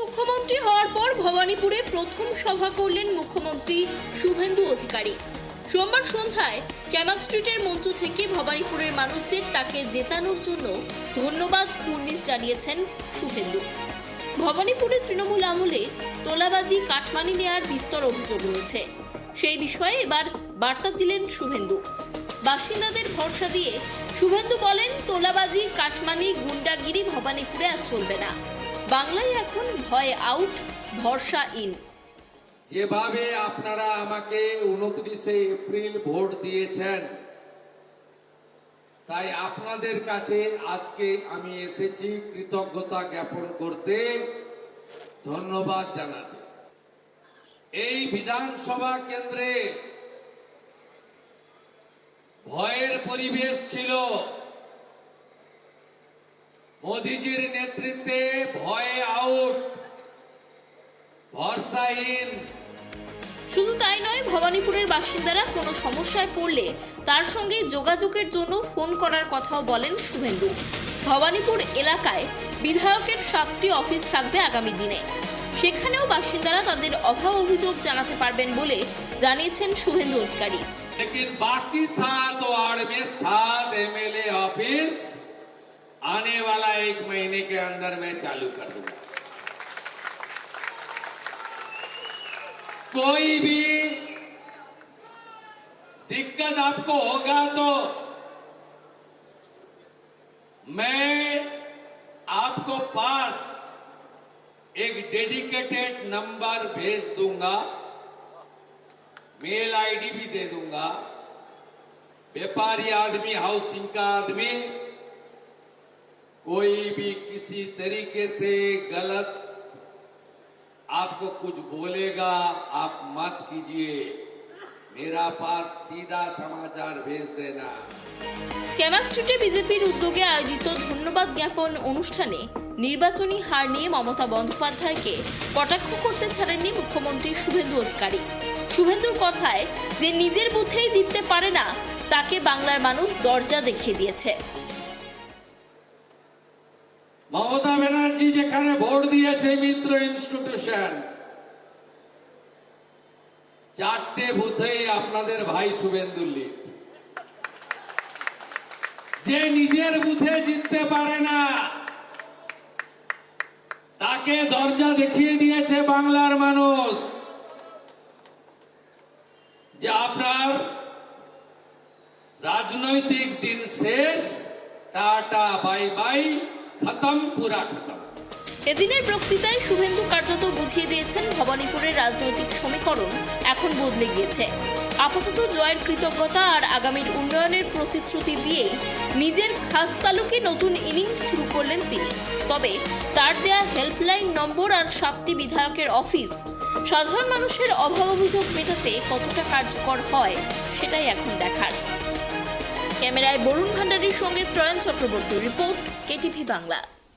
মুখ্যমন্ত্রী হওয়ার পর ভবানীপুরে প্রথম সভা করলেন মুখ্যমন্ত্রী শুভেন্দু অধিকারী। সোমবার সন্ধ্যায় ক্যামাক স্ট্রিটের মঞ্চ থেকে ভবানীপুরের মানুষদের তাকে জেতানোর জন্য ধন্যবাদ কুর্নিশ জানিয়েছেন শুভেন্দু। ভবানীপুরে তৃণমূল আমলে তোলাবাজি কাটমানি নেয়ার বিস্তর অভিযোগ রয়েছে, সেই বিষয়ে এবার বার্তা দিলেন শুভেন্দু। বাসিন্দাদের ভরসা দিয়ে শুভেন্দু বলেন, তোলাবাজি কাটমানি গুন্ডাগিরি ভবানীপুরে আর চলবে না। বাংলায় এখন ভয় আউট, ভরসা ইন। যেভাবে আপনারা আমাকে 29শে এপ্রিল ভোট দিয়েছেন, তাই আপনাদের কাছে আজকে আমি এসেছি কৃতজ্ঞতা জ্ঞাপন করতে, ধন্যবাদ জানাতে। এই বিধানসভা কেন্দ্রে ভয়ের পরিবেশ ছিল। মোদিজির নেতৃত্বে ভয় আউট, ভরসাহীন। শুধু তাই নয়, ভবানীপুরের বাসিন্দারা কোনো সমস্যায় পড়লে তার সঙ্গে যোগাযোগের জন্য ফোন করার কথাও বলেন শুভেন্দু। ভবানীপুর এলাকায় বিধায়কের 7টি অফিস থাকবে আগামী দিনে, সেখানেও বাসিন্দারা তাদের অভাব অভিযোগ জানাতে পারবেন বলে জানিয়েছেন শুভেন্দু অধিকারী। लेकिन बाकी 7 वार्ड में 7 एमएलए ऑफिस आने वाला 1 महीने के अंदर मैं चालू कर दूंगा। कोई भी दिक्कत आपको होगा तो मैं आपको पास एक डेडिकेटेड नंबर भेज दूंगा, मेल आईडी भी दे दूंगा। व्यापारी आदमी, हाउसिंग का आदमी, कोई भी किसी तरीके से गलत आपको कुछ बोलेगा, आप मत कीजिए, मेरा पास सीधा समाचार भेज देना। ক্যামাক স্ট্রিটে বিজেপির উদ্যোগে আয়োজিত ধন্যবাদ জ্ঞাপন অনুষ্ঠানে নির্বাচনী হার নিয়ে মমতা বন্দ্যোপাধ্যায়কে কটাক্ষ করতে ছাড়েননি মুখ্যমন্ত্রী শুভেন্দু অধিকারী। শুভেন্দুর কথায়, যে নিজের বুথেই জিততে পারে না তাকে বাংলার মানুষ দরজা দেখিয়ে দিয়েছে। মমতা ব্যানার্জি যেখানে ভোট দিয়েছে মিত্র ইনস্টিটিউশন, 4টে বুথেই আপনাদের ভাই শুভেন্দু লিড। যে নিজের বুথে জিততে পারে না তাকে দরজা দেখিয়ে দিয়েছে বাংলার মানুষ, যে আপনার রাজনৈতিক দিন শেষ, টাটা বাই বাই, খতম, পুরা খতম। এদিনের বক্তৃতায় শুভেন্দু কার্যত বুঝিয়ে দিয়েছেন ভবানীপুরের রাজনৈতিক সমীকরণ এখন বদলে গিয়েছে। আপাতত জয়ের কৃতজ্ঞতা আর আগামীর উন্নয়নের প্রতিশ্রুতি দিয়েই নিজের খাস তালুকে নতুন ইনিংস শুরু করলেন তিনি। তবে তার দেয়া হেল্পলাইন নম্বর আর 7টি বিধায়কের অফিস সাধারণ মানুষের অভাব অভিযোগ মেটাতে কতটা কার্যকর হয় সেটাই এখন দেখার। ক্যামেরায় বরুণ ভান্ডারীর সঙ্গে ত্রয়ন চক্রবর্তী, রিপোর্ট, কেটিভি বাংলা।